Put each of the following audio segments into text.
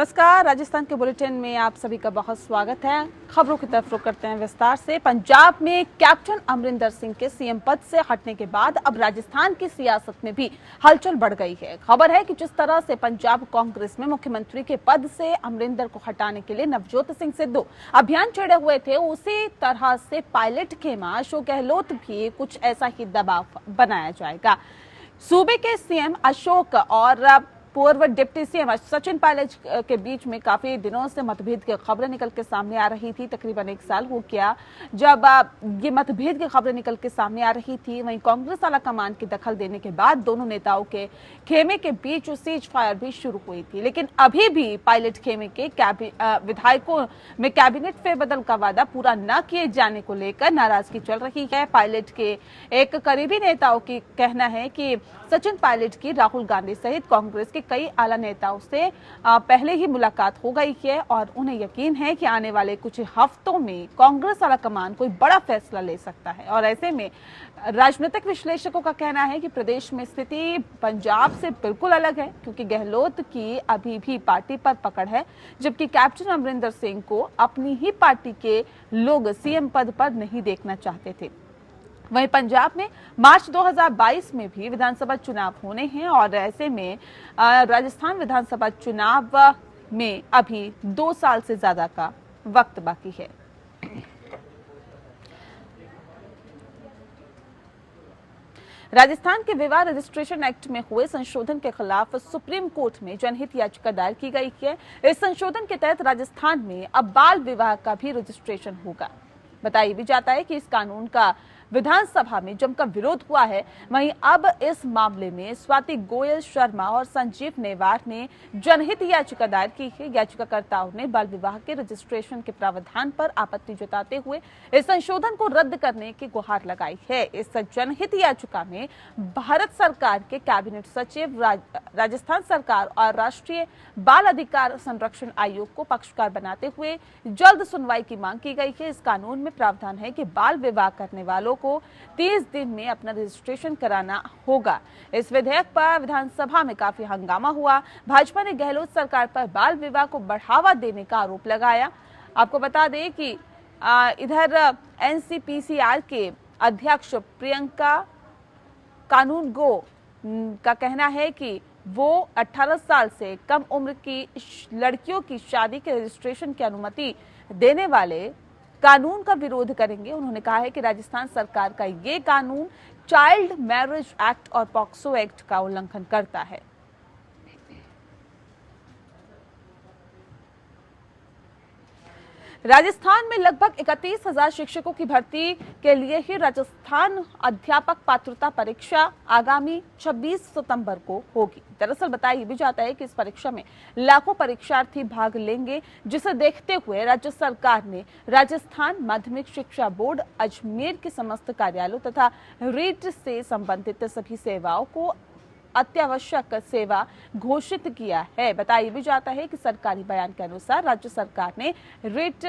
नमस्कार। राजस्थान के बुलेटिन में आप सभी का बहुत स्वागत है। खबरों की तरफ रुख करते हैं विस्तार से। पंजाब में कैप्टन अमरिंदर सिंह के सीएम पद से हटने के बाद अब राजस्थान की सियासत में भी हलचल बढ़ गई है। खबर है कि जिस तरह से पंजाब कांग्रेस में मुख्यमंत्री के पद से अमरिंदर को हटाने के लिए नवजोत सिंह सिद्धू अभियान छेड़े हुए थे, उसी तरह से पायलट खेमा अशोक गहलोत भी कुछ ऐसा ही दबाव बनाया जाएगा। सूबे के सीएम अशोक और पूर्व डिप्टी सीएम सचिन पायलट के बीच में काफी दिनों से मतभेद की खबरें निकल के सामने आ रही थी। तकरीबन 1 साल हो गया जब ये मतभेद की खबरें निकल के सामने आ रही थी। वहीं कांग्रेस आला कमान की दखल देने के बाद दोनों नेताओं के खेमे के बीच सीज फायर भी शुरू हुई थी, लेकिन अभी भी पायलट खेमे के विधायकों में कैबिनेट फेरबदल का वादा पूरा न किए जाने को लेकर नाराजगी चल रही है। पायलट के एक करीबी नेताओं की कहना है कि सचिन पायलट की राहुल गांधी सहित कांग्रेस के कई आला नेताओं से पहले ही मुलाकात हो गई है और उन्हें यकीन है कि आने वाले कुछ हफ्तों में कांग्रेस आला कमान कोई बड़ा फैसला ले सकता है। और ऐसे में राजनीतिक विश्लेषकों का कहना है कि प्रदेश में स्थिति पंजाब से बिल्कुल अलग है, क्योंकि गहलोत की अभी भी पार्टी पर पकड़ है, जबकि कैप्टन अमरिंदर सिंह को अपनी ही पार्टी के लोग सीएम पद पर नहीं देखना चाहते थे। वहीं पंजाब में मार्च 2022 में भी विधानसभा चुनाव होने हैं और ऐसे में राजस्थान विधानसभा चुनाव में अभी 2 साल से ज्यादा का वक्त बाकी है। राजस्थान के विवाह रजिस्ट्रेशन एक्ट में हुए संशोधन के खिलाफ सुप्रीम कोर्ट में जनहित याचिका दायर की गई है। इस संशोधन के तहत राजस्थान में अब बाल विवाह का भी रजिस्ट्रेशन होगा। बताया भी जाता है कि इस कानून का विधानसभा में जमकर विरोध हुआ है। वहीं अब इस मामले में स्वाति गोयल शर्मा और संजीव नेवार ने जनहित याचिका दायर की है। याचिकाकर्ताओं ने बाल विवाह के रजिस्ट्रेशन के प्रावधान पर आपत्ति जताते हुए इस संशोधन को रद्द करने की गुहार लगाई है। इस जनहित याचिका में भारत सरकार के कैबिनेट सचिव, राजस्थान सरकार और राष्ट्रीय बाल अधिकार संरक्षण आयोग को पक्षकार बनाते हुए जल्द सुनवाई की मांग की गई है। इस कानून में प्रावधान है कि बाल विवाह करने वालों को 30 दिन में अपना रजिस्ट्रेशन कराना होगा। इस विधेयक पर विधानसभा में काफी हंगामा हुआ। भाजपा ने गहलोत सरकार पर बाल विवाह को बढ़ावा देने का आरोप लगाया। आपको बता दें कि इधर एनसीपीसीआर के अध्यक्ष प्रियंका कानूनगो का कहना है कि वो 18 साल से कम उम्र की लड़कियों की शादी के रजिस्ट्रेशन की अनुमति देने वाले कानून का विरोध करेंगे। उन्होंने कहा है कि राजस्थान सरकार का ये कानून चाइल्ड मैरिज एक्ट और पॉक्सो एक्ट का उल्लंघन करता है। राजस्थान में लगभग 31,000 शिक्षकों की भर्ती के लिए ही राजस्थान अध्यापक पात्रता परीक्षा आगामी 26 सितंबर को होगी। दरअसल बताया भी जाता है कि इस परीक्षा में लाखों परीक्षार्थी भाग लेंगे, जिसे देखते हुए राज्य सरकार ने राजस्थान माध्यमिक शिक्षा बोर्ड अजमेर के समस्त कार्यालयों तथा रीट से संबंधित सभी सेवाओं को अत्यावश्यक सेवा घोषित किया है। बताया भी जाता है कि सरकारी बयान के अनुसार राज्य सरकार ने रीट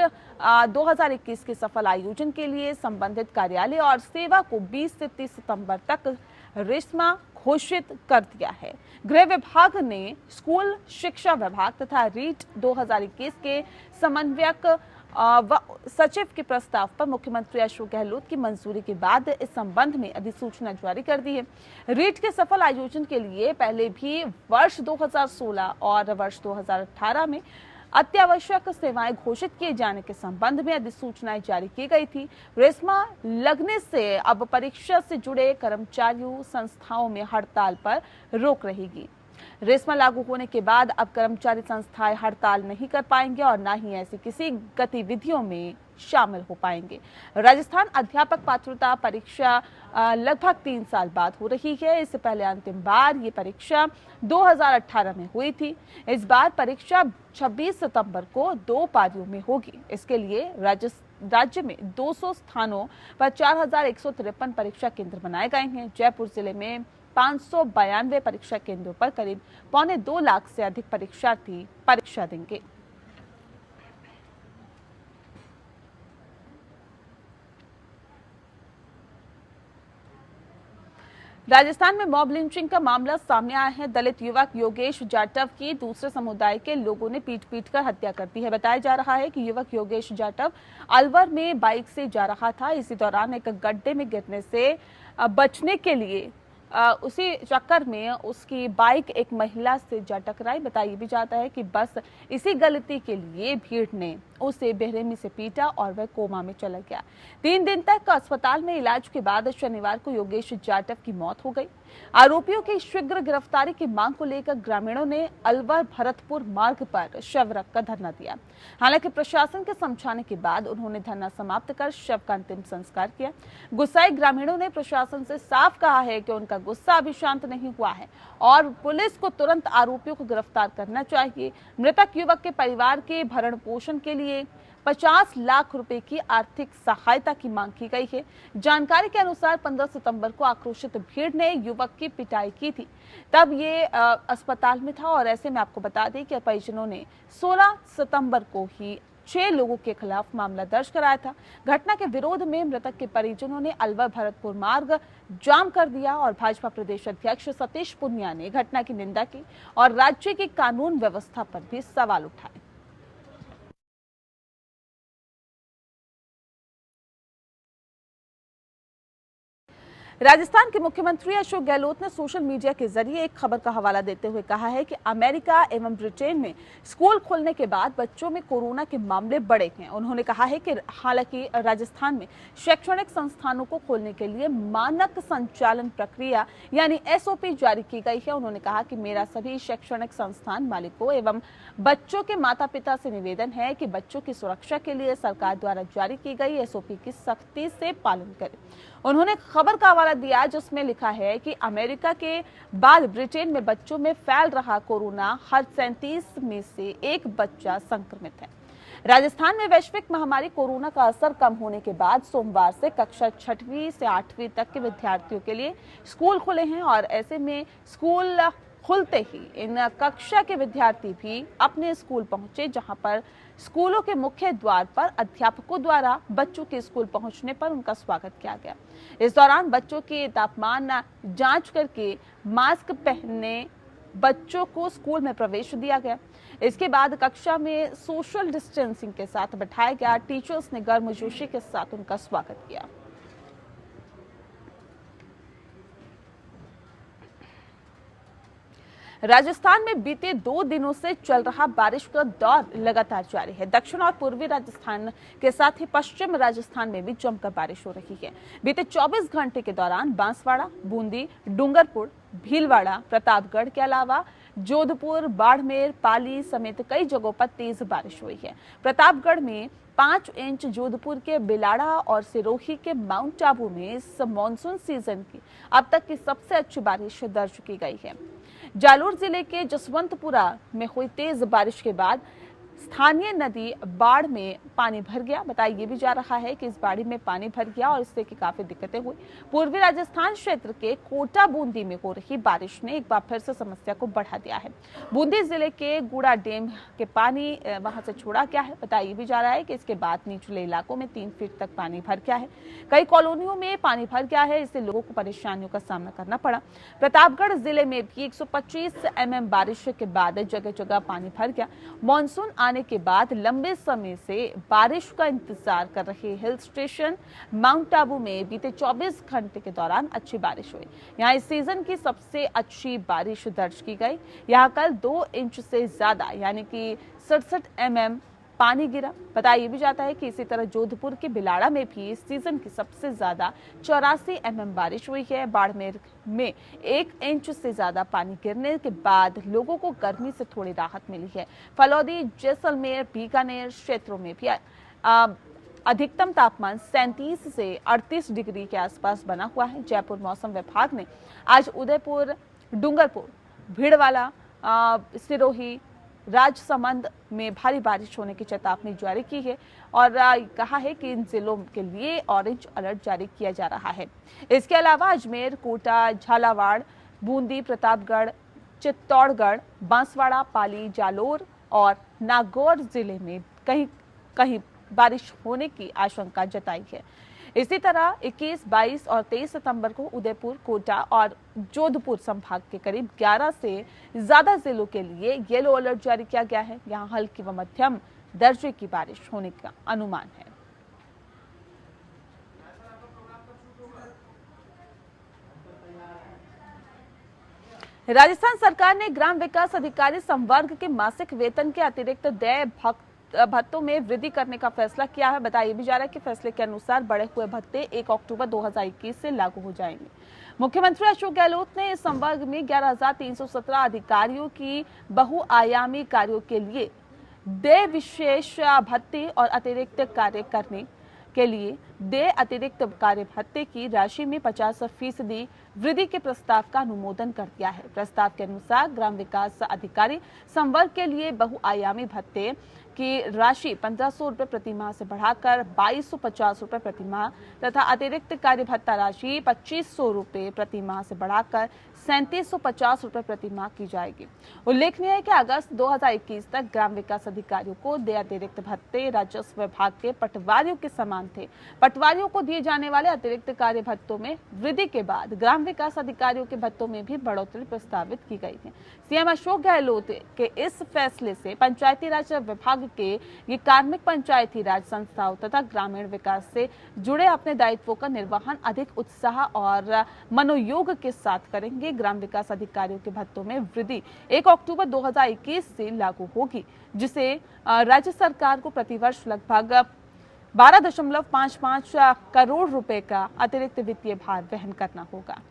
2021 के सफल आयोजन के लिए संबंधित कार्यालय और सेवा को 20 से 30 सितंबर तक रेशमा घोषित कर दिया है। गृह विभाग ने स्कूल शिक्षा विभाग तथा रीट 2021 के समन्वयक सचिव के प्रस्ताव पर मुख्यमंत्री अशोक गहलोत की मंजूरी के बाद इस संबंध में अधिसूचना जारी कर दी है। रीट के सफल आयोजन के लिए पहले भी वर्ष 2016 और वर्ष 2018 में अत्यावश्यक सेवाएं घोषित किए जाने के संबंध में अधिसूचनाएं जारी की गई थी। रेशमा लगने से अब परीक्षा से जुड़े कर्मचारियों संस्थाओं में हड़ताल पर रोक रहेगी। रेशमा लागू होने के बाद अब कर्मचारी संस्थाएं हड़ताल नहीं कर पाएंगे और न ही ऐसी किसी गतिविधियों में शामिल हो पाएंगे। राजस्थान अध्यापक पात्रता परीक्षा लगभग 3 साल बाद हो रही है। इससे पहले अंतिम बार ये परीक्षा 2018 में हुई थी। इस बार परीक्षा 26 सितंबर को 2 पारियों में होगी। इसके लिए राज्य में 200 स्थानों पर 4,153 परीक्षा केंद्र बनाए गए हैं। जयपुर जिले में 592 परीक्षा केंद्रों पर करीब 1.25 लाख से अधिक परीक्षार्थी परीक्षा देंगे। राजस्थान में मॉब लिंचिंग का मामला सामने आया है। दलित युवक योगेश जाटव की दूसरे समुदाय के लोगों ने पीट कर हत्या कर दी है। बताया जा रहा है कि युवक योगेश जाटव अलवर में बाइक से जा रहा था। इसी दौरान एक गड्ढे में गिरने से बचने के लिए उसी चक्कर में उसकी बाइक एक महिला से जा टकराई। बताया भी जाता है कि बस इसी गलती के लिए भीड़ ने उसे बेरहमी से पीटा और वह कोमा में चला गया। 3 दिन तक अस्पताल में इलाज के बाद शनिवार को योगेश जाटव की मौत हो गई। आरोपियों की शीघ्र गिरफ्तारी की मांग को लेकर ग्रामीणों ने अलवर भरतपुर मार्ग पर शव रखकर धरना दिया। हालांकि प्रशासन के समझाने के बाद उन्होंने धरना समाप्त कर शव का अंतिम संस्कार किया। गुस्साए ग्रामीणों ने प्रशासन से साफ कहा है कि उनका गुस्सा अभी शांत नहीं हुआ है और पुलिस को तुरंत आरोपियों को गिरफ्तार करना चाहिए। मृतक युवक के परिवार के भरण पोषण के लिए 50 लाख रुपए की आर्थिक सहायता की मांग की गई है। जानकारी के अनुसार 15 सितंबर को आक्रोशित भीड़ ने युवक की पिटाई की थी। तब ये अस्पताल में था और ऐसे में आपको बता दें कि परिजनों ने 16 सितंबर को ही 6 लोगों के खिलाफ मामला दर्ज कराया था। घटना के विरोध में मृतक के परिजनों ने अलवर भरतपुर मार्ग जाम कर दिया और भाजपा प्रदेश अध्यक्ष सतीश पुनिया ने घटना की निंदा की और राज्य की कानून व्यवस्था पर भी सवाल उठाए। राजस्थान के मुख्यमंत्री अशोक गहलोत ने सोशल मीडिया के जरिए एक खबर का हवाला देते हुए कहा है कि अमेरिका एवं ब्रिटेन में स्कूल खोलने के बाद बच्चों में कोरोना के मामले बढ़े हैं। उन्होंने कहा है कि हालांकि राजस्थान में शैक्षणिक संस्थानों को खोलने के लिए मानक संचालन प्रक्रिया यानी SOP जारी की गई है। उन्होंने कहा कि मेरा सभी शैक्षणिक संस्थान मालिकों एवं बच्चों के माता पिता से निवेदन है कि बच्चों की सुरक्षा के लिए सरकार द्वारा जारी की गई SOP की सख्ती से पालन करें। उन्होंने खबर का हवाला दिया जिसमें लिखा है कि अमेरिका के बाद ब्रिटेन में बच्चों में फैल रहा कोरोना, हर 37 में से एक बच्चा संक्रमित है। राजस्थान में वैश्विक महामारी कोरोना का असर कम होने के बाद सोमवार से कक्षा 6वीं से 8वीं तक के विद्यार्थियों के लिए स्कूल खुले हैं और ऐसे में स्कूल खुलते ही इन कक्षा के विद्यार्थी भी अपने स्कूल पहुंचे, जहां पर स्कूलों के मुख्य द्वार पर अध्यापकों द्वारा बच्चों के स्कूल पहुंचने पर उनका स्वागत किया गया। इस दौरान बच्चों के तापमान जांच करके मास्क पहनने बच्चों को स्कूल में प्रवेश दिया गया। इसके बाद कक्षा में सोशल डिस्टेंसिंग के साथ बैठाया गया। टीचर्स ने गर्मजोशी के साथ उनका स्वागत किया। राजस्थान में बीते 2 दिनों से चल रहा बारिश का दौर लगातार जारी है। दक्षिण और पूर्वी राजस्थान के साथ ही पश्चिम राजस्थान में भी जमकर बारिश हो रही है। बीते 24 घंटे के दौरान बांसवाड़ा, बूंदी, डूंगरपुर, भीलवाड़ा, प्रतापगढ़ के अलावा जोधपुर, बाड़मेर, पाली समेत कई जगहों पर तेज बारिश हुई है। प्रतापगढ़ में 5 इंच, जोधपुर के बिलाड़ा और सिरोही के माउंट आबू में इस मानसून सीजन की अब तक की सबसे अच्छी बारिश दर्ज की गई है। जालोर जिले के जसवंतपुरा में हुई तेज बारिश के बाद स्थानीय नदी बाढ़ में पानी भर गया। बताया भी जा रहा है कि इस बाढ़ में पानी भर गया और इससे काफी दिक्कतें हुई। पूर्वी राजस्थान क्षेत्र के कोटा बूंदी में हो रही बारिश ने एक बार फिर से समस्या को बढ़ा दिया है। बूंदी जिले के गुड़ा डैम के पानी वहां से छोड़ा गया है। बताया भी जा रहा है कि इसके बाद निचले इलाकों में 3 फीट तक पानी भर गया है। कई कॉलोनियों में पानी भर गया है, इससे लोगों को परेशानियों का सामना करना पड़ा। प्रतापगढ़ जिले में भी 125 mm बारिश के बाद जगह जगह पानी भर गया। मानसून आने के बाद लंबे समय से बारिश का इंतजार कर रहे हिल स्टेशन माउंट आबू में बीते 24 घंटे के दौरान अच्छी बारिश हुई। यहां इस सीजन की सबसे अच्छी बारिश दर्ज की गई। यहां कल 2 इंच से ज्यादा यानी कि 67 mm पानी गिरा। बताया भी जाता है कि इसी तरह जोधपुर के बिलाड़ा में भी इस सीजन की सबसे ज्यादा 84 mm बारिश हुई है। बाड़मेर में 1 इंच से ज्यादा पानी गिरने के बाद लोगों को गर्मी से थोड़ी राहत मिली है। फलौदी, जैसलमेर, बीकानेर क्षेत्रों में भी अधिकतम तापमान 37 से 38 डिग्री के आसपास बना हुआ है। जयपुर मौसम विभाग ने आज उदयपुर, डूंगरपुर, भीड़वाला, सिरोही, राजसमंद में भारी बारिश होने की चेतावनी जारी की है और कहा है कि इन जिलों के लिए ऑरेंज अलर्ट जारी किया जा रहा है। इसके अलावा अजमेर, कोटा, झालावाड़, बूंदी, प्रतापगढ़, चित्तौड़गढ़, बांसवाड़ा, पाली, जालोर और नागौर जिले में कहीं कहीं बारिश होने की आशंका जताई है। इसी तरह 21, 22 और 23 सितंबर को उदयपुर, कोटा और जोधपुर संभाग के करीब 11 से ज्यादा जिलों के लिए येलो अलर्ट जारी किया गया है। यहां हल्की व मध्यम दर्जे की बारिश होने का अनुमान है। राजस्थान सरकार ने ग्राम विकास अधिकारी संवर्ग के मासिक वेतन के अतिरिक्त देय भत्तों में वृद्धि करने का फैसला किया है। बताया भी जा रहा है कि फैसले के अनुसार बढ़े हुए भत्ते 1 अक्टूबर 2021 से लागू हो जाएंगे। मुख्यमंत्री अशोक गहलोत ने इस संवर्ग में 11,317 अधिकारियों की बहुआयामी कार्यों के लिए देय विशेष भत्ते और अतिरिक्त कार्य करने के लिए देय अतिरिक्त कार्य भत्ते की राशि में 50% वृद्धि के प्रस्ताव का अनुमोदन कर दिया है। प्रस्ताव के अनुसार ग्राम विकास अधिकारी संवर्ग के लिए बहुआयामी भत्ते की राशि 1,500 रुपए प्रति माह से बढ़ाकर 2,250 रुपए प्रति माह तथा अतिरिक्त कार्य भत्ता राशि 2,500 रुपए प्रति माह से बढ़ाकर 3,750 रुपए प्रति माह की जाएगी। उल्लेखनीय है कि अगस्त 2021 तक ग्राम विकास अधिकारियों को देय अतिरिक्त भत्ते राजस्व विभाग के पटवारियों के समान थे। पटवारियों को दिए जाने वाले अतिरिक्त कार्य भत्तों में वृद्धि के बाद ग्राम विकास अधिकारियों के भत्तों में भी बढ़ोतरी प्रस्तावित की गई है। सीएम अशोक गहलोत के इस फैसले से पंचायती राज विभाग के ये कार्मिक पंचायती राज संस्थाओं तथा ग्रामीण विकास से जुड़े अपने दायित्वों का निर्वहन अधिक उत्साह और मनोयोग के साथ करेंगे। ग्राम विकास अधिकारियों के भत्तों में वृद्धि 1 अक्टूबर 2021 से लागू होगी, जिसे राज्य सरकार को प्रतिवर्ष लगभग 12.55 करोड़ रुपए का अतिरिक्त वित्तीय भार वहन करना होगा।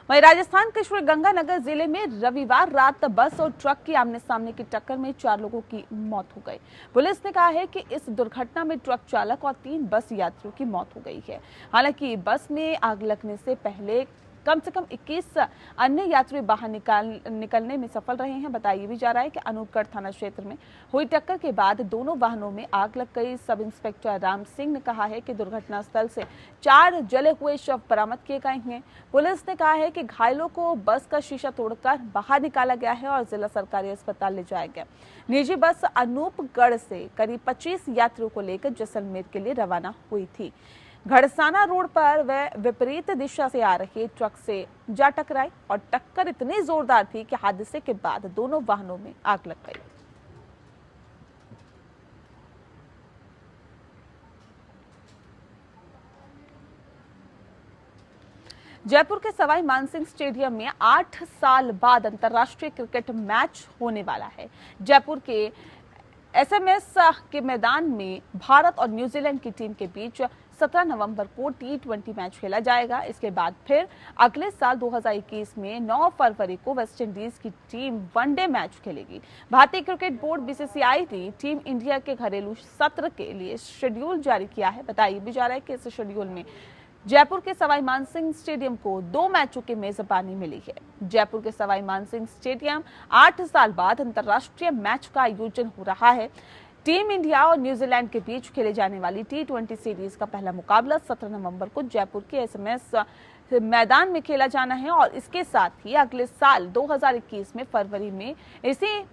वहीं राजस्थान के श्रीगंगानगर जिले में रविवार रात बस और ट्रक की आमने सामने की टक्कर में 4 लोगों की मौत हो गई। पुलिस ने कहा है कि इस दुर्घटना में ट्रक चालक और 3 बस यात्रियों की मौत हो गई है। हालांकि बस में आग लगने से पहले कम से कम 21 अन्य यात्री बाहर निकलने में सफल रहे हैं। बताया भी जा रहा है कि अनूपगढ़ थाना क्षेत्र में हुई टक्कर के बाद दोनों वाहनों में आग लग गई। सब इंस्पेक्टर राम सिंह ने कहा है कि दुर्घटना स्थल से 4 जले हुए शव बरामद किए गए हैं। पुलिस ने कहा है कि घायलों को बस का शीशा तोड़कर बाहर निकाला गया है और जिला सरकारी अस्पताल ले जाया गया। निजी बस अनूपगढ़ से करीब 25 यात्रियों को लेकर जैसलमेर के लिए रवाना हुई थी। घड़साना रोड पर वह विपरीत दिशा से आ रहे ट्रक से जा टकराई और टक्कर इतनी जोरदार थी कि हादसे के बाद दोनों वाहनों में आग लग गई। जयपुर के सवाई मानसिंह स्टेडियम में 8 साल बाद अंतर्राष्ट्रीय क्रिकेट मैच होने वाला है। जयपुर के एसएमएस के मैदान में भारत और न्यूजीलैंड की टीम के बीच 17 नवंबर को T20 मैच खेला जाएगा। इसके बाद फिर अगले साल 2021 में 9 फरवरी को वेस्टइंडीज की टीम वनडे मैच खेलेगी। भारतीय क्रिकेट बोर्ड BCCI ने टीम इंडिया के घरेलू सत्र के लिए शेड्यूल जारी किया है। बताया भी जा रहा है कि इस शेड्यूल में जयपुर के सवाई मानसिंह स्टेडियम को 2 मैचों की मेजबानी मिली है। जयपुर के सवाई मानसिंह स्टेडियम 8 साल बाद अंतर्राष्ट्रीय मैच का आयोजन हो रहा है। टीम इंडिया और न्यूजीलैंड के बीच खेले जाने वाली T20 सीरीज का पहला मुकाबला 17 नवंबर को जयपुर के एसएमएस मैदान में खेला जाना है और इसके साथ ही अगले साल 2021 में फरवरी में इसी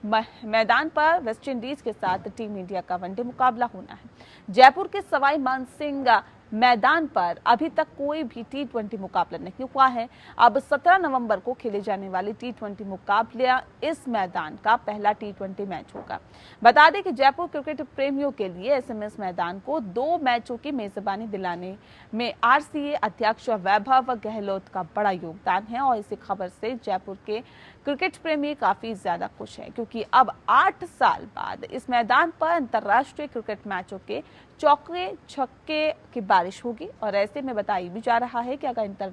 मैदान पर वेस्टइंडीज के साथ टीम इंडिया का वनडे मुकाबला होना है। जयपुर के सवाई मानसिंह मैदान पर अभी तक कोई भी T20 मुकाबला नहीं हुआ है। अब 17 नवंबर को खेले जाने वाली T20 मुकाबला इस मैदान का पहला T20 मैच होगा। बता दें कि जयपुर क्रिकेट प्रेमियों के लिए एसएमएस मैदान को 2 मैचों की मेजबानी दिलाने में RCA अध्यक्ष वैभव गहलोत का बड़ा योगदान है और इसी खबर से जयपुर के क्रिकेट प्रेमी काफी ज्यादा खुश हैं, क्योंकि अब 8 साल बाद इस मैदान पर अंतर्राष्ट्रीय क्रिकेट मैचों के चौके छक्के की बारिश होगी। और ऐसे में बताया भी जा रहा है कि अगर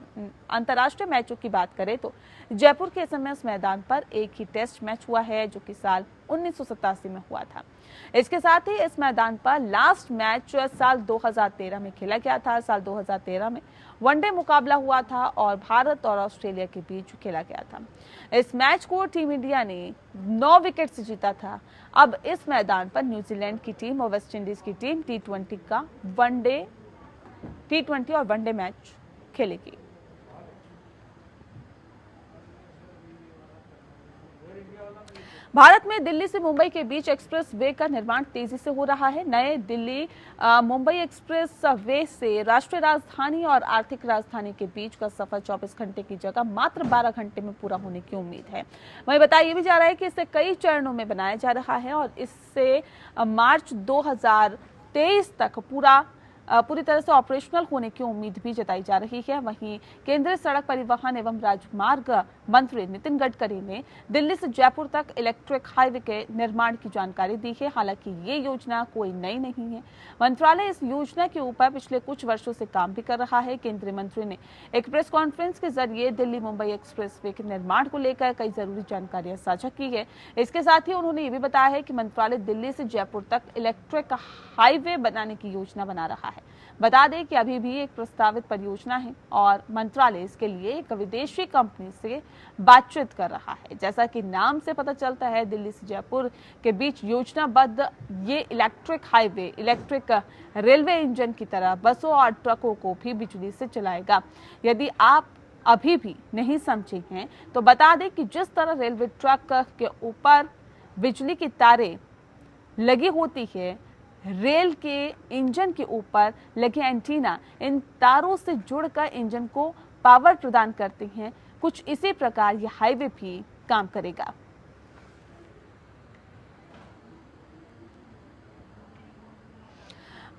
अंतर्राष्ट्रीय मैचों की बात करें तो जयपुर के एसएमएस मैदान पर एक ही टेस्ट मैच हुआ है, जो कि साल 1987 में हुआ था। इसके साथ ही इस मैदान पर लास्ट मैच साल 2013 में खेला गया था। साल 2013 में वनडे मुकाबला हुआ था और भारत और ऑस्ट्रेलिया के बीच खेला गया था। इस मैच को टीम इंडिया ने 9 विकेट से जीता था। अब इस मैदान पर न्यूजीलैंड की टीम और वेस्टइंडीज की टीम T20 और वनडे मैच खेलेगी। भारत में दिल्ली से मुंबई के बीच एक्सप्रेस वे का निर्माण तेजी से हो रहा है। नए दिल्ली मुंबई एक्सप्रेस वे से राष्ट्रीय राजधानी और आर्थिक राजधानी के बीच का सफर 24 घंटे की जगह मात्र 12 घंटे में पूरा होने की उम्मीद है। वहीं बताया भी जा रहा है कि इसे कई चरणों में बनाया जा रहा है और इससे मार्च 2023 तक पूरी तरह से ऑपरेशनल होने की उम्मीद भी जताई जा रही है। वहीं केंद्रीय सड़क परिवहन एवं राजमार्ग मंत्री नितिन गडकरी ने दिल्ली से जयपुर तक इलेक्ट्रिक हाईवे के निर्माण की जानकारी दी है। हालांकि ये योजना कोई नई नहीं है, मंत्रालय इस योजना के ऊपर पिछले कुछ वर्षों से काम भी कर रहा है। केंद्रीय मंत्री ने एक प्रेस कॉन्फ्रेंस के जरिए दिल्ली मुंबई एक्सप्रेस वे के निर्माण को लेकर कई जरूरी जानकारियां साझा की है। इसके साथ ही उन्होंने ये भी बताया है कि मंत्रालय दिल्ली से जयपुर तक इलेक्ट्रिक हाईवे बनाने की योजना बना रहा है। बता दें कि अभी भी एक प्रस्तावित परियोजना है और मंत्रालय इसके लिए एक विदेशी कंपनी से बातचीत कर रहा है। जैसा कि नाम से पता चलता है, दिल्ली से जयपुर के बीच योजनाबद्ध ये electric highway electric railway engine की तरह बसों और ट्रकों को भी बिजली से चलाएगा। यदि आप अभी भी नहीं समझे हैं तो बता दें कि जिस तरह रेलवे ट्रक के ऊपर बिजली की तारें लगी होती है, रेल के इंजन के ऊपर लगे एंटीना इन तारों से जुड़कर इंजन को पावर प्रदान करते हैं। कुछ इसी प्रकार यह हाईवे भी काम करेगा।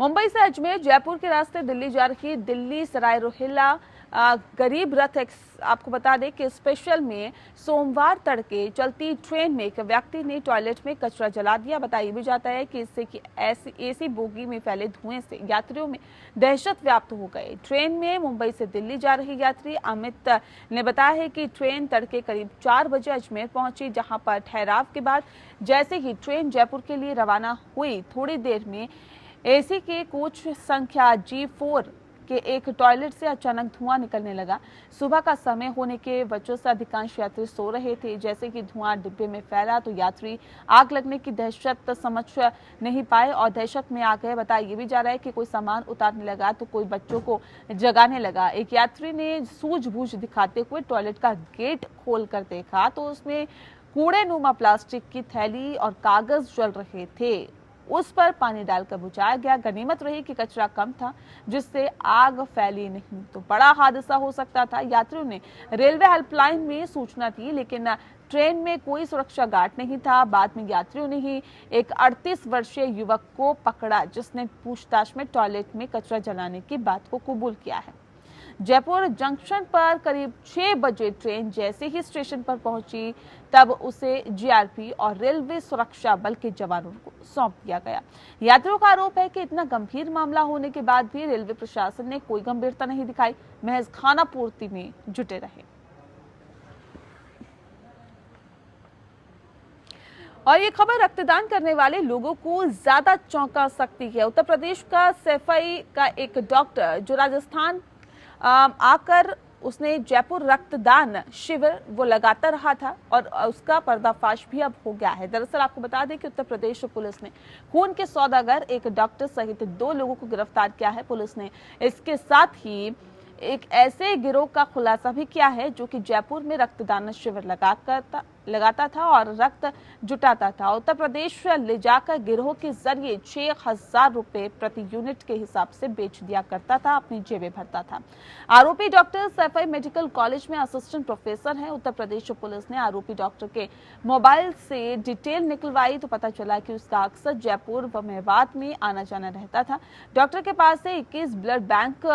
मुंबई से अजमेर जयपुर के रास्ते दिल्ली जा रही दिल्ली सराय रोहिल्ला गरीब रथ आपको बता दें कि स्पेशल में सोमवार तड़के चलती ट्रेन में एक व्यक्ति ने टॉयलेट में कचरा जला दिया। बताया भी जाता है कि इससे कि एसी बोगी में फैले धुएं से यात्रियों में दहशत व्याप्त हो गए। ट्रेन में मुंबई से दिल्ली जा रही यात्री अमित ने बताया है कि ट्रेन तड़के करीब 4 बजे अजमेर पहुंची, जहां पर ठहराव के बाद जैसे ही ट्रेन जयपुर के लिए रवाना हुई, थोड़ी देर में एसी के कोच संख्या G4 के एक टॉयलेट से अचानक धुआं निकलने लगा। सुबह का समय होने के वजह से अधिकांश यात्री सो रहे थे। जैसे कि धुआं डिब्बे में फैला तो यात्री आग लगने की दहशत समझ नहीं पाए और दहशत में आ गए। बताया भी जा रहा है कि कोई सामान उतारने लगा तो कोई बच्चों को जगाने लगा। एक यात्री ने सूझबूझ दिखाते हुए टॉयलेट का गेट खोल कर देखा तो उसमें कूड़ेनुमा प्लास्टिक की थैली और कागज जल रहे थे। उस पर पानी डालकर बुझाया गया। गनीमत रही कि कचरा कम था, जिससे आग फैली नहीं तो बड़ा हादसा हो सकता था। यात्रियों ने रेलवे हेल्पलाइन में सूचना दी, लेकिन ट्रेन में कोई सुरक्षा गार्ड नहीं था। बाद में यात्रियों ने ही एक 38 वर्षीय युवक को पकड़ा, जिसने पूछताछ में टॉयलेट में कचरा जलाने की बात को कबूल किया है। जयपुर जंक्शन पर करीब 6 बजे ट्रेन जैसे ही स्टेशन पर पहुंची, तब उसे जीआरपी और रेलवे सुरक्षा बल के जवानों को सौंप दिया गया। यात्रियों का आरोप है कि इतना गंभीर मामला होने के बाद भी रेलवे प्रशासन ने कोई गंभीरता नहीं दिखाई, महज खाना पूर्ति में जुटे रहे। और ये खबर रक्तदान करने वाले लोगों को ज्यादा चौंका सकती है। उत्तर प्रदेश का सैफई का एक डॉक्टर जो राजस्थान आकर उसने जयपुर रक्तदान शिविर वो लगाता रहा था और उसका पर्दाफाश भी अब हो गया है। दरअसल आपको बता दें कि उत्तर प्रदेश पुलिस ने खून के सौदागर एक डॉक्टर सहित 2 लोगों को गिरफ्तार किया है। पुलिस ने इसके साथ ही एक ऐसे गिरोह का खुलासा भी किया है जो कि जयपुर में रक्तदान शिविर लगाता था और रक्त जुटाता था। उत्तर प्रदेश ले जाकर गिरोह के जरिए 6,000 रुपए प्रति यूनिट के हिसाब से बेच दिया करता था, अपनी जेबें भरता था। आरोपी डॉक्टर सैफई मेडिकल कॉलेज में असिस्टेंट प्रोफेसर है। उत्तर प्रदेश पुलिस ने आरोपी डॉक्टर के मोबाइल से डिटेल निकलवाई तो पता चला कि उसका अक्सर जयपुर व मेवात में आना जाना रहता था। डॉक्टर के पास से 21 ब्लड बैंक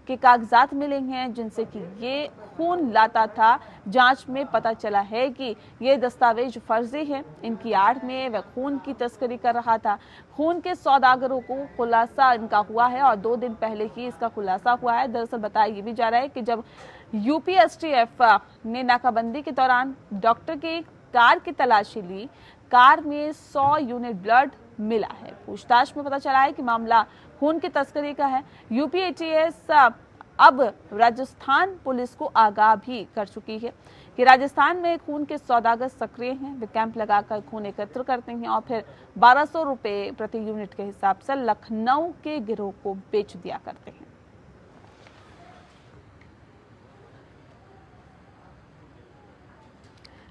के कागजात मिले हैं, जिनसे कि ये खून लाता था। जांच में पता चला है कि ये दस्तावेज फर्जी है। इनकी आड़ में वह खून की तस्करी कर रहा था। खून के सौदागरों को खुलासा इनका हुआ है और 2 दिन पहले ही इसका खुलासा हुआ है। दरअसल बताया ये भी जा रहा है कि जब यूपीएसटीएफ ने नाकाबंदी के दौरान डॉक्टर की कार की तलाशी ली, कार में 100 यूनिट ब्लड मिला है। पूछताछ में पता चला है कि मामला खून की तस्करी का है। यूपीएटीएस अब राजस्थान पुलिस को आगाह भी कर चुकी है कि राजस्थान में खून के सौदागर सक्रिय हैं। वे कैंप लगाकर खून एकत्र करते हैं और फिर 1200 रुपए प्रति यूनिट के हिसाब से लखनऊ के गिरोह को बेच दिया करते हैं।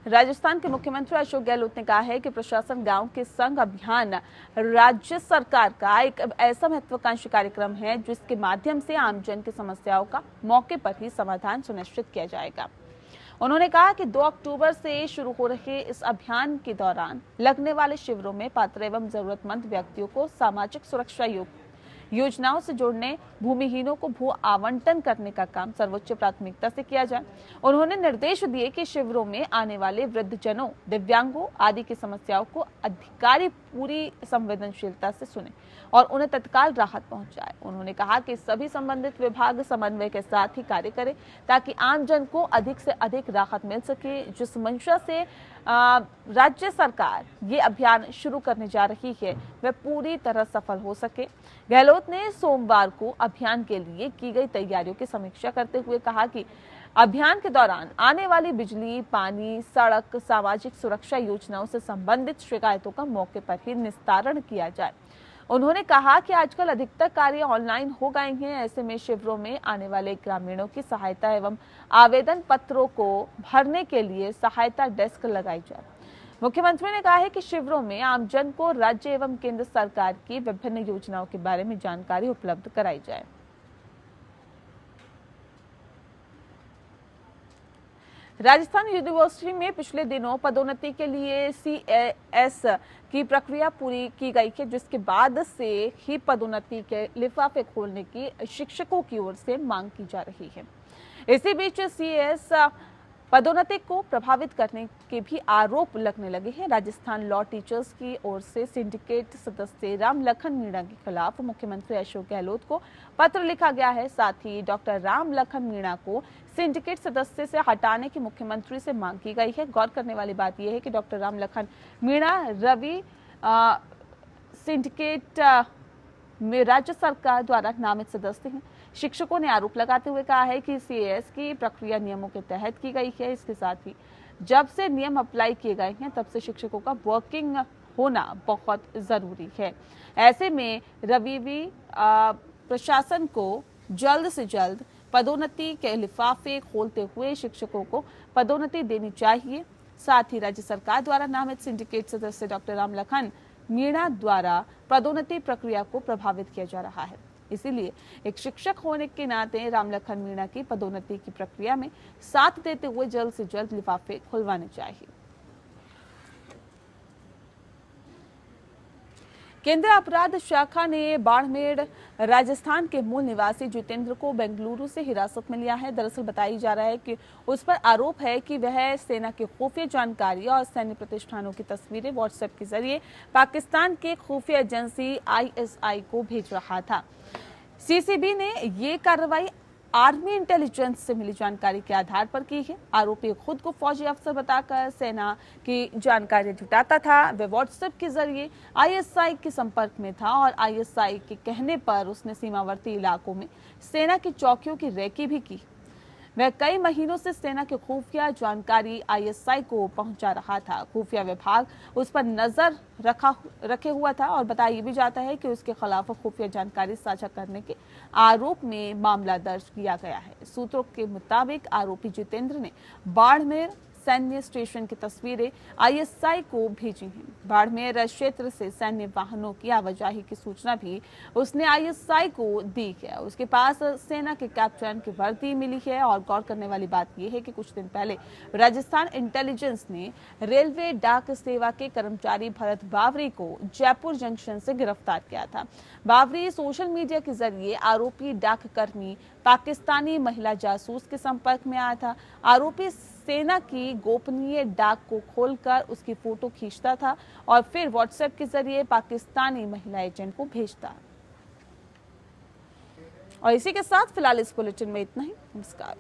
राजस्थान के मुख्यमंत्री अशोक गहलोत ने कहा है कि प्रशासन गांव के संग अभियान राज्य सरकार का एक ऐसा महत्वाकांक्षी कार्यक्रम है जिसके माध्यम से आमजन की समस्याओं का मौके पर ही समाधान सुनिश्चित किया जाएगा। उन्होंने कहा कि 2 अक्टूबर से शुरू हो रहे इस अभियान के दौरान लगने वाले शिविरों में पात्र एवं जरूरतमंद व्यक्तियों को सामाजिक सुरक्षा योजनाओं से जोड़ने, भूमिहीनों को भू आवंटन करने का काम सर्वोच्च प्राथमिकता से किया जाए। उन्होंने निर्देश दिए कि शिविरों में आने वाले वृद्धजनों, दिव्यांगों आदि की समस्याओं को अधिकारी पूरी संवेदनशीलता से सुने और उन्हें तत्काल राहत पहुंचाए। उन्होंने कहा कि सभी संबंधित विभाग समन्वय के साथ ही कार्य करें ताकि आमजन को अधिक से अधिक राहत मिल सके। जिस मंशा से राज्य सरकार ये अभियान शुरू करने जा रही है वह पूरी तरह सफल हो सके। गहलोत ने सोमवार को अभियान के लिए की गई तैयारियों की समीक्षा करते हुए कहा कि अभियान के दौरान आने वाली बिजली, पानी, सड़क, सामाजिक सुरक्षा योजनाओं से संबंधित शिकायतों का मौके पर ही निस्तारण किया जाए। उन्होंने कहा कि आजकल अधिकतर कार्य ऑनलाइन हो गए हैं। ऐसे में शिविरों में आने वाले ग्रामीणों की सहायता एवं आवेदन पत्रों को भरने के लिए सहायता डेस्क लगाई जाए। मुख्यमंत्री ने कहा है कि शिविरों में आमजन को राज्य एवं केंद्र सरकार की विभिन्न योजनाओं के बारे में जानकारी उपलब्ध कराई जाए। राजस्थान यूनिवर्सिटी में पिछले दिनों पदोन्नति के लिए सीएएस की प्रक्रिया पूरी की गई है, जिसके बाद से ही पदोन्नति के लिफाफे खोलने की शिक्षकों की ओर से मांग की जा रही है। इसी बीच सीएएस पदोन्नति को प्रभावित करने के भी आरोप लगने लगे हैं। राजस्थान लॉ टीचर्स की ओर से सिंडिकेट सदस्य रामलखन मीणा के खिलाफ मुख्यमंत्री अशोक गहलोत को पत्र लिखा गया है। साथ ही डॉक्टर रामलखन मीणा को सिंडिकेट सदस्य से हटाने की मुख्यमंत्री से मांग की गई है। गौर करने वाली बात यह है कि डॉक्टर रामलखन मीणा रवि सिंडिकेट में राज्य सरकार द्वारा नामित सदस्य हैं। शिक्षकों ने आरोप लगाते हुए कहा है कि सीएएस की प्रक्रिया नियमों के तहत की गई है। इसके साथ ही जब से नियम अप्लाई किए गए हैं तब से शिक्षकों का वर्किंग होना बहुत जरूरी है। ऐसे में रवि प्रशासन को जल्द से जल्द पदोन्नति के लिफाफे खोलते हुए शिक्षकों को पदोन्नति देनी चाहिए। साथ ही राज्य सरकार द्वारा नामित सिंडिकेट सदस्य डॉक्टर रामलखन मीणा द्वारा पदोन्नति प्रक्रिया को प्रभावित किया जा रहा है। इसीलिए एक शिक्षक होने के नाते रामलखन मीणा की पदोन्नति की प्रक्रिया में साथ देते हुए जल्द से जल्द लिफाफे खुलवाने चाहिए। केंद्रीय अपराध शाखा ने बाड़मेर राजस्थान के मूल निवासी जितेंद्र को बेंगलुरु से हिरासत में लिया है। दरअसल बताई जा रहा है कि उस पर आरोप है कि वह सेना की खुफिया जानकारी और सैन्य प्रतिष्ठानों की तस्वीरें व्हाट्सएप के जरिए पाकिस्तान के खुफिया एजेंसी आईएसआई को भेज रहा था। सीसीबी ने ये कार्रवाई आर्मी इंटेलिजेंस से मिली जानकारी के आधार पर की है। आरोपी खुद को फौजी अफसर बताकर सेना की जानकारी जुटाता था। वह व्हाट्सएप के जरिए आईएसआई के संपर्क में था और आईएसआई के कहने पर उसने सीमावर्ती इलाकों में सेना की चौकियों की रेकी भी की। वह कई महीनों से सेना की खुफिया जानकारी आईएसआई को पहुंचा रहा था। खुफिया विभाग उस पर नजर रखे हुआ था और बताया भी जाता है कि उसके खिलाफ खुफिया जानकारी साझा करने के आरोप में मामला दर्ज किया गया है। सूत्रों के मुताबिक आरोपी जितेंद्र ने बाड़मेर सैन्य स्टेशन की तस्वीरें आईएसआई को भेजी हैं। बाड़मेर क्षेत्र से सैन्य वाहनों की आवाजाही की सूचना भी उसने आईएसआई को दी है। उसके पास सेना के कैप्टन की वर्दी मिली है और गौर करने वाली बात यह है कि कुछ दिन पहले राजस्थान इंटेलिजेंस ने रेलवे डाक सेवा के कर्मचारी भरत बावरी को जयपुर जंक्शन से गिरफ्तार किया था। बावरी सोशल मीडिया के जरिए आरोपी डाककर्मी पाकिस्तानी महिला जासूस के संपर्क में आया था। आरोपी सेना की गोपनीय डाक को खोलकर उसकी फोटो खींचता था और फिर व्हाट्सएप के जरिए पाकिस्तानी महिला एजेंट को भेजता। और इसी के साथ फिलहाल इस बुलेटिन में इतना ही। नमस्कार।